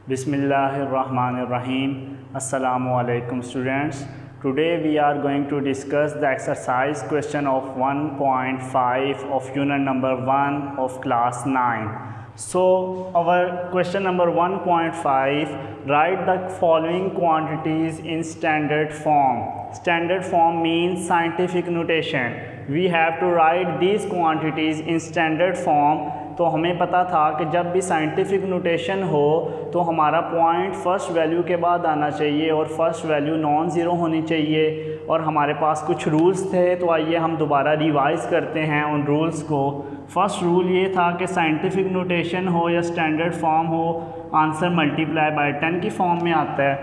Bismillahirrahmanirrahim. Assalamualaikum students. Today we are going to discuss the exercise question of 1.5 of unit number 1 of class 9. So our question number 1.5, write the following quantities in standard form. Standard form means scientific notation. We have to write these quantities in standard form. तो हमें पता था कि जब भी scientific notation हो तो हमारा पॉइंट फर्स्ट वैल्यू के बाद आना चाहिए और फर्स्ट वैल्यू नॉन ज़ीरो होनी चाहिए। और हमारे पास कुछ रूल्स थे, तो आइए हम दोबारा रिवाइज़ करते हैं उन रूल्स को। फर्स्ट रूल ये था कि साइंटिफिक नोटेशन हो या स्टैंडर्ड फॉर्म हो, आंसर मल्टीप्लाई बाय 10 की फॉर्म में आता है।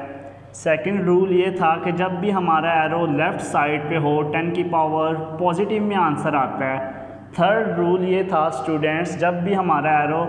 सेकंड रूल ये था कि जब भी हमारा एरो लेफ़्ट साइड पे हो 10 की पावर पॉजिटिव में आंसर आता है। थर्ड रूल ये था स्टूडेंट्स, जब भी हमारा एरो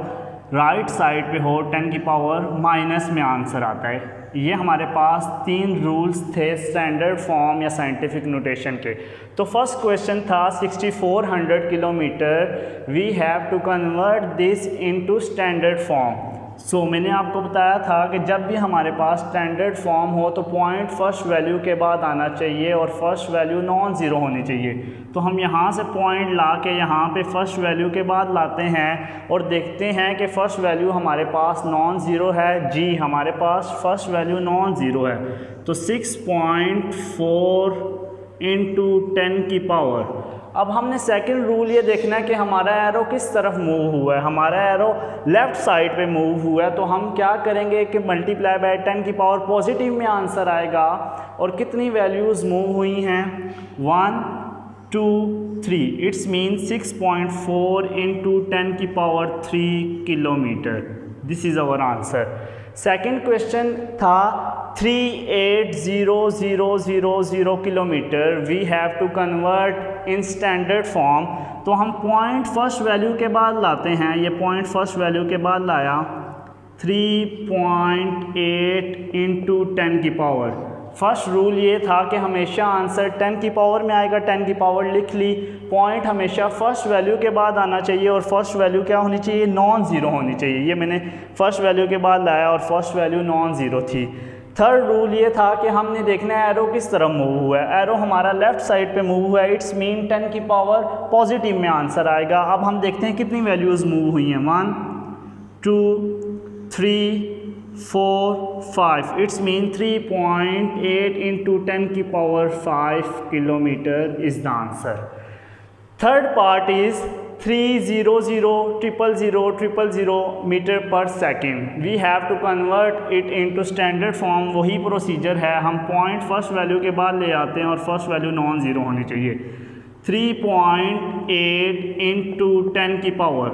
राइट साइड पे हो 10 की पावर माइनस में आंसर आता है। ये हमारे पास 3 रूल्स थे स्टैंडर्ड फॉर्म या साइंटिफिक नोटेशन के। तो फर्स्ट क्वेश्चन था 6400 kilometre, we have to convert this into standard form. So मैंने आपको बताया था कि जब भी हमारे पास स्टैंडर्ड फॉर्म हो तो पॉइंट फर्स्ट वैल्यू के बाद आना चाहिए और फर्स्ट वैल्यू नॉन ज़ीरो होनी चाहिए। तो हम यहाँ से पॉइंट ला के यहाँ पे फर्स्ट वैल्यू के बाद लाते हैं और देखते हैं कि फ़र्स्ट वैल्यू हमारे पास नॉन ज़ीरो है। जी, हमारे पास फ़र्स्ट वैल्यू नॉन ज़ीरो है। तो 6.4 इंटू 10 की पावर। अब हमने सेकंड रूल ये देखना है कि हमारा एरो किस तरफ मूव हुआ है। हमारा एरो लेफ़्ट साइड पे मूव हुआ है, तो हम क्या करेंगे कि मल्टीप्लाई बाय 10 की पावर पॉजिटिव में आंसर आएगा। और कितनी वैल्यूज़ मूव हुई हैं? 1 2 3। इट्स मीन 6.4 इंटू 10 की power 3 kilometre. This is our answer. Second question था 380,000 kilometre, we have to convert in standard form. तो हम पॉइंट फर्स्ट वैल्यू के बाद लाते हैं। ये पॉइंट फर्स्ट वैल्यू के बाद लाया 3.8 इंटू 10 की पावर। फर्स्ट रूल ये था कि हमेशा आंसर 10 की पावर में आएगा। 10 की पावर लिख ली। पॉइंट हमेशा फर्स्ट वैल्यू के बाद आना चाहिए और फर्स्ट वैल्यू क्या होनी चाहिए? नॉन ज़ीरो होनी चाहिए। ये मैंने फर्स्ट वैल्यू के बाद लाया और फर्स्ट वैल्यू नॉन ज़ीरो थी। थर्ड रूल ये था कि हमने देखना है एरो किस तरफ मूव हुआ है। एरो हमारा लेफ़्ट साइड पे मूव हुआ है, इट्स मीन 10 की पावर पॉजिटिव में आंसर आएगा। अब हम देखते हैं कितनी वैल्यूज़ मूव हुई हैं। 1 2 3 4 5। इट्स मीन 3.8 इंटू 10 की power 5 kilometre is the answer. Third part is 300,000 metre per second. We have to convert it into standard form. वही प्रोसीजर है, हम पॉइंट फर्स्ट वैल्यू के बाद ले आते हैं और फर्स्ट वैल्यू नॉन ज़ीरो होनी चाहिए। 3.8 इंटू 10 की पावर।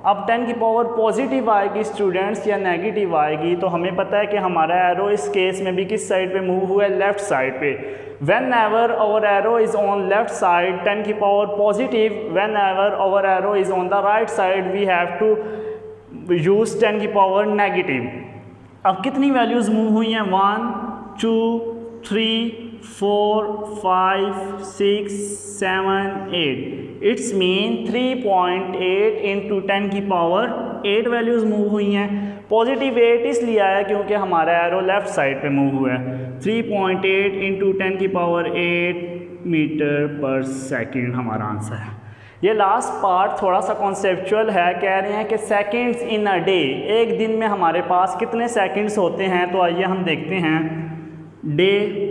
अब 10 की पावर पॉजिटिव आएगी स्टूडेंट्स या नेगेटिव आएगी? तो हमें पता है कि हमारा एरो इस केस में भी किस साइड पे मूव हुआ है? लेफ़्ट साइड पे। Whenever our arrow is on left side 10 की power positive, whenever our arrow is on the right side we have to use 10 की पावर नेगेटिव। अब कितनी वैल्यूज़ मूव हुई हैं? 1 2 3 4 5 6 7 8। इट्स मीन 3.8 इंटू 10 की पावर 8 वैल्यूज़ मूव हुई हैं। Positive 8 इसलिए आया क्योंकि हमारा एरो लेफ़्ट साइड पे मूव हुआ है। 3.8 इंटू 10 की पावर 8 मीटर पर सेकेंड हमारा आंसर है। ये लास्ट पार्ट थोड़ा सा कॉन्सेप्चुअल है। कह रहे हैं कि सेकेंड्स इन अ डे, एक दिन में हमारे पास कितने सेकेंड्स होते हैं। तो आइए हम देखते हैं। Day,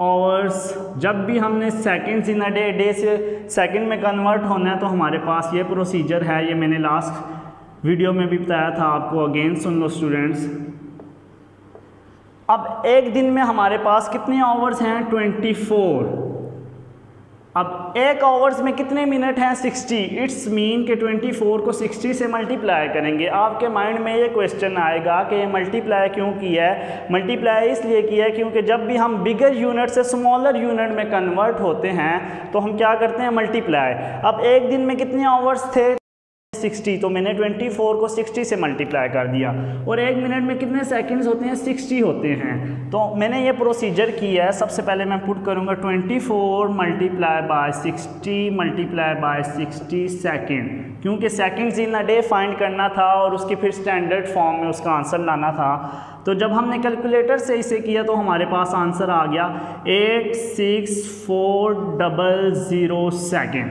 hours. जब भी हमने सेकेंड्स इन अ डे से सेकेंड में कन्वर्ट होना है तो हमारे पास ये प्रोसीजर है। ये मैंने लास्ट वीडियो में भी बताया था आपको, अगेन सुन लो स्टूडेंट्स। अब एक दिन में हमारे पास कितने आवर्स हैं? 24। अब एक आवर्स में कितने मिनट हैं? 60। इट्स मीन के 24 को 60 से मल्टीप्लाई करेंगे। आपके माइंड में ये क्वेश्चन आएगा कि ये मल्टीप्लाई क्यों किया है? मल्टीप्लाई इसलिए किया है क्योंकि जब भी हम बिगर यूनिट से स्मॉलर यूनिट में कन्वर्ट होते हैं तो हम क्या करते हैं? मल्टीप्लाई। अब एक दिन में कितने आवर्स थे? 60, तो मैंने 24 को 60 से मल्टीप्लाई कर दिया। और 1 मिनट में कितने सेकंड्स होते हैं? 60 होते हैं। तो मैंने ये प्रोसीजर किया है। सबसे पहले मैं पुट करूँगा 24 multiply by 60 multiply by 60 second, क्योंकि seconds in a day find करना था और उसकी फिर स्टैंडर्ड फॉर्म में उसका आंसर लाना था। तो जब हमने कैलकुलेटर से इसे किया तो हमारे पास आंसर आ गया 86400 सेकेंड।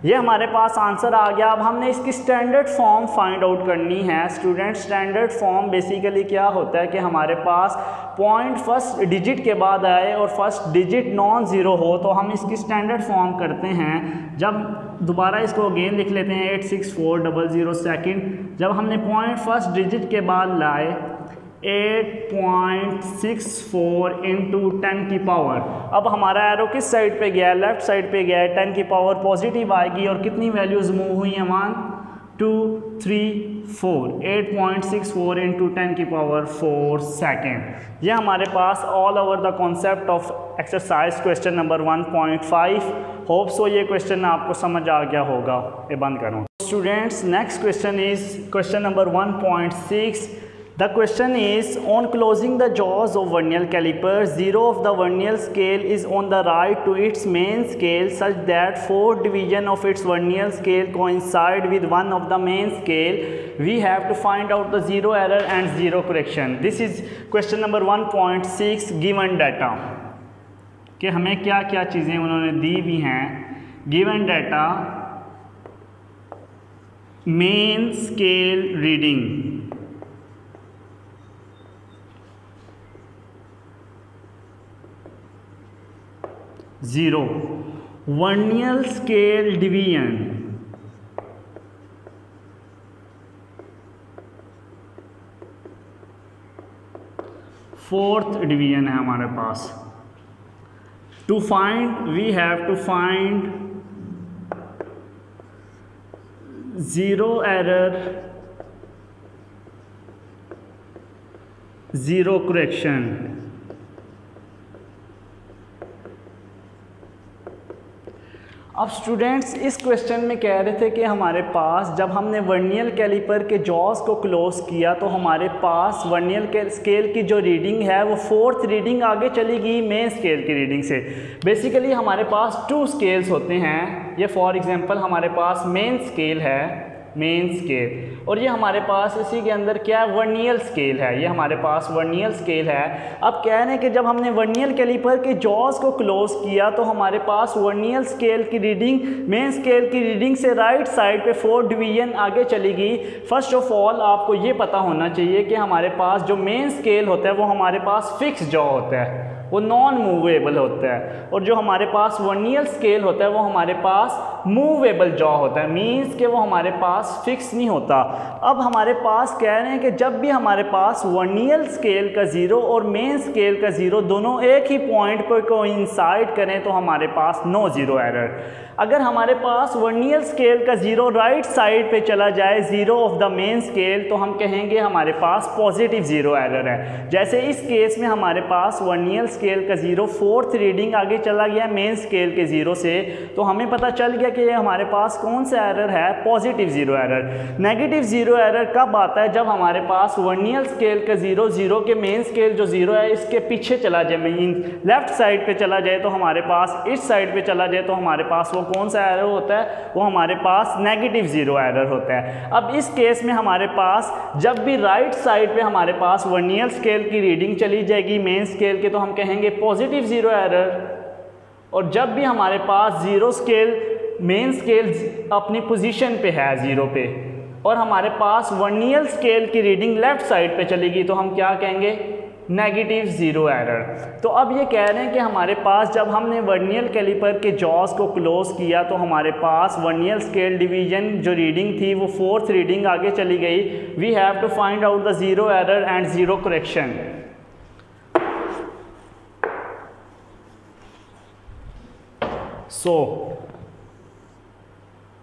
ये हमारे पास आंसर आ गया। अब हमने इसकी स्टैंडर्ड फॉर्म फाइंड आउट करनी है। स्टूडेंट, स्टैंडर्ड फॉर्म बेसिकली क्या होता है कि हमारे पास पॉइंट फर्स्ट डिजिट के बाद आए और फर्स्ट डिजिट नॉन ज़ीरो हो तो हम इसकी स्टैंडर्ड फॉर्म करते हैं। जब दोबारा इसको अगेन लिख लेते हैं 86400 सेकेंड। जब हमने पॉइंट फर्स्ट डिजिट के बाद लाए 8.64 इंटू 10 की पावर। अब हमारा एरो किस साइड पे गया है? लेफ्ट साइड पे गया है। 10 की पावर पॉजिटिव आएगी और कितनी वैल्यूज़ मूव हुई हैं? 1 2 3 4। 8.64 इंटू 10 की पावर 4 सेकेंड। ये हमारे पास all over the concept of exercise question number 1.5। Hope so ये क्वेश्चन आपको समझ आ गया होगा। ये बंद करूँ। Students, next question is question number 1.6. The question is, on closing the jaws of vernier caliper, zero of the vernier scale is on the right to its main scale such that 4 division of its vernier scale coincide with one of the main scale. We have to find out the zero error and zero correction. This is question number 1.6 given data. कि हमें क्या क्या चीज़ें उन्होंने दी भी हैं। Given data, main scale reading, zero, vernier scale division, fourth division है हमारे पास। To find we have to find zero error, zero correction. अब स्टूडेंट्स, इस क्वेश्चन में कह रहे थे कि हमारे पास जब हमने वर्नियर कैलिपर के जॉस को क्लोज किया तो हमारे पास वर्नियर स्केल की जो रीडिंग है वो फोर्थ रीडिंग आगे चली गई मेन स्केल की रीडिंग से। बेसिकली हमारे पास 2 स्केल्स होते हैं। ये फॉर एग्जांपल हमारे पास मेन स्केल है, मेन स्केल, और ये हमारे पास इसी के अंदर क्या है? वर्नियर स्केल है। ये हमारे पास वर्नियर स्केल है। अब कह रहे हैं कि जब हमने वर्नियर कैलिपर के जॉस को क्लोज किया तो हमारे पास वर्नियर स्केल की रीडिंग मेन स्केल की रीडिंग से राइट साइड पे 4 डिवीजन आगे चली गई। फर्स्ट ऑफ ऑल आपको ये पता होना चाहिए कि हमारे पास जो मेन स्केल होता है वो हमारे पास फिक्स जॉ होता है, वो नॉन मूवेबल होता है, और जो हमारे पास वर्नियर स्केल होता है वो हमारे पास मूवेबल जॉ होता है, मीन्स कि वो हमारे पास फिक्स नहीं होता। अब हमारे पास कह रहे हैं कि जब भी हमारे पास वर्नियर स्केल का ज़ीरो और मेन स्केल का ज़ीरो दोनों एक ही पॉइंट पर कोइंसाइड करें तो हमारे पास नो ज़ीरो एरर। अगर हमारे पास वर्नियर स्केल का ज़ीरो राइट साइड पे चला जाए, zero of the main scale, तो हम कहेंगे हमारे पास पॉजिटिव ज़ीरो एरर है। जैसे इस केस में हमारे पास वर्नियर स्केल का ज़ीरो फोर्थ रीडिंग आगे चला गया मेन स्केल के ज़ीरो से, तो हमें पता चल गया कि ये हमारे पास कौन सा एरर है? Positive zero error. Negative zero error कब आता है? जब हमारे पास वर्नियर स्केल का ज़ीरो ज़ीरो के मेन स्केल जो ज़ीरो है इसके पीछे चला जाए, मीन लेफ्ट साइड पे चला जाए, तो हमारे पास इस साइड पे चला जाए तो हमारे पास वो कौन सा एरर होता है? वो हमारे पास नेगेटिव ज़ीरो एरर होता है। अब इस केस में हमारे पास जब भी राइट साइड पे हमारे पास वर्नियर स्केल की रीडिंग चली जाएगी मेन स्केल के, तो हम कहेंगे पॉजिटिव ज़ीरो एरर। और जब भी हमारे पास ज़ीरो स्केल मेन स्केल अपनी पोजीशन पे है ज़ीरो पे और हमारे पास वर्नियर स्केल की रीडिंग लेफ्ट साइड पे चलेगी, तो हम क्या कहेंगे? Negative zero error. तो अब ये कह रहे हैं कि हमारे पास जब हमने वर्नियर कैलिपर के जॉस को क्लोज किया तो हमारे पास वर्नियर स्केल डिवीजन जो रीडिंग थी वो फोर्थ रीडिंग आगे चली गई। We have to find out the zero error and zero correction. So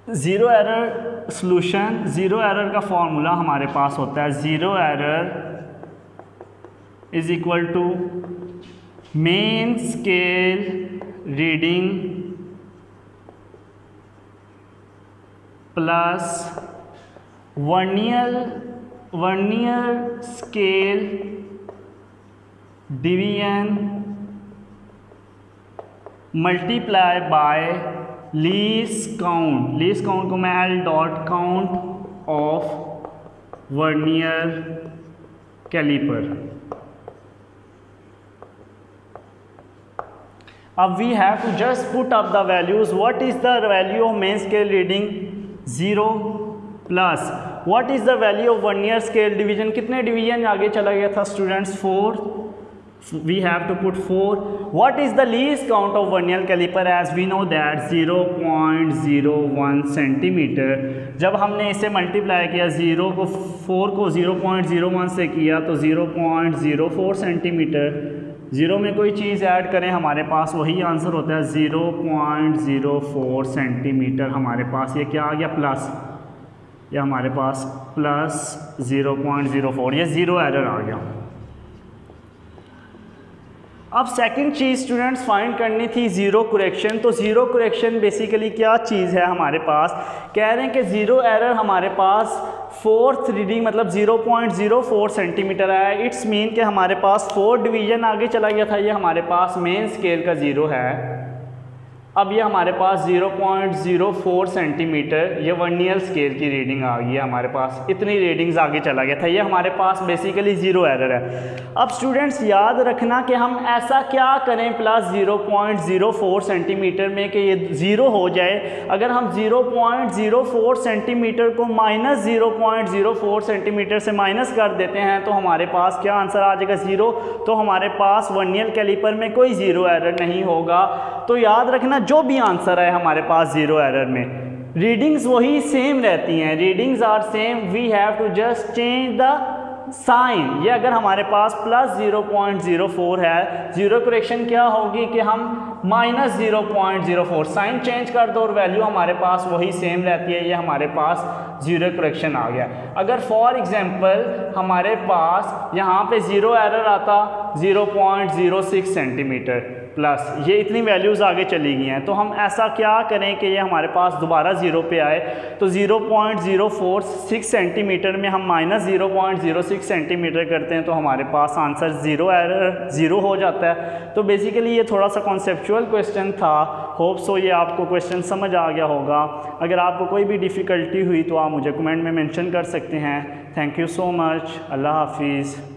zero error solution, zero error का फॉर्मूला हमारे पास होता है zero error is equal to main scale reading plus vernier scale division multiply by least count को मैं L dot count of vernier caliper. अब we have to just put up the values. What is the value of main scale reading 0 plus what is the value of vernier scale division, कितने division आगे चला गया था students 4, we have to put 4. What is the least count of vernier caliper? As we know that 0.01 centimetre. जब हमने इसे multiply किया 4 को 0.01 से किया तो 0.04 सेंटीमीटर। 0 में कोई चीज़ ऐड करें हमारे पास वही आंसर होता है 0.04 सेंटीमीटर। हमारे पास ये क्या आ गया प्लस, या हमारे पास प्लस 0.04, ये ज़ीरो एरर आ गया। अब सेकंड चीज़ स्टूडेंट्स फाइंड करनी थी ज़ीरो करेक्शन। तो ज़ीरो करेक्शन बेसिकली क्या चीज़ है हमारे पास, कह रहे हैं कि ज़ीरो एरर हमारे पास फोर्थ रीडिंग मतलब 0.04 सेंटीमीटर है। इट्स मीन कि हमारे पास 4 डिवीज़न आगे चला गया था, ये हमारे पास मेन स्केल का ज़ीरो है। अब ये हमारे पास 0.04 सेंटीमीटर ये वर्नियर स्केल की रीडिंग आ गई है हमारे पास, इतनी रीडिंग्स आगे चला गया था, ये हमारे पास बेसिकली ज़ीरो एरर है। अब स्टूडेंट्स याद रखना कि हम ऐसा क्या करें प्लस 0.04 सेंटीमीटर में कि ये ज़ीरो हो जाए। अगर हम 0.04 सेंटीमीटर को माइनस 0.04 सेंटीमीटर से माइनस कर देते हैं तो हमारे पास क्या आंसर आ जाएगा 0। तो हमारे पास वर्नियर कैलिपर में कोई ज़ीरो एरर नहीं होगा। तो याद रखना जो भी आंसर है हमारे पास ज़ीरो एरर में रीडिंग्स वही सेम रहती हैं, readings are same, we have to just change the sign. ये अगर हमारे पास प्लस 0.04 है, ज़ीरो करेक्शन क्या होगी कि हम माइनस 0.04 साइन चेंज कर दो और वैल्यू हमारे पास वही सेम रहती है, ये हमारे पास ज़ीरो करेक्शन आ गया। अगर फॉर एग्जांपल हमारे पास यहाँ पे ज़ीरो एरर आता 0.06 सेंटीमीटर प्लस, ये इतनी वैल्यूज़ आगे चली गई हैं, तो हम ऐसा क्या करें कि ये हमारे पास दोबारा ज़ीरो पे आए। तो 0.046 सेंटीमीटर में हम माइनस 0.06 सेंटीमीटर करते हैं तो हमारे पास आंसर ज़ीरो एरर ज़ीरो हो जाता है। तो बेसिकली ये थोड़ा सा कॉन्सेप्चुअल क्वेश्चन था। होप सो ये आपको क्वेश्चन समझ आ गया होगा। अगर आपको कोई भी डिफ़िकल्टी हुई तो आप मुझे कमेंट में मेंशन कर सकते हैं। Thank you so much. अल्लाह हाफिज़।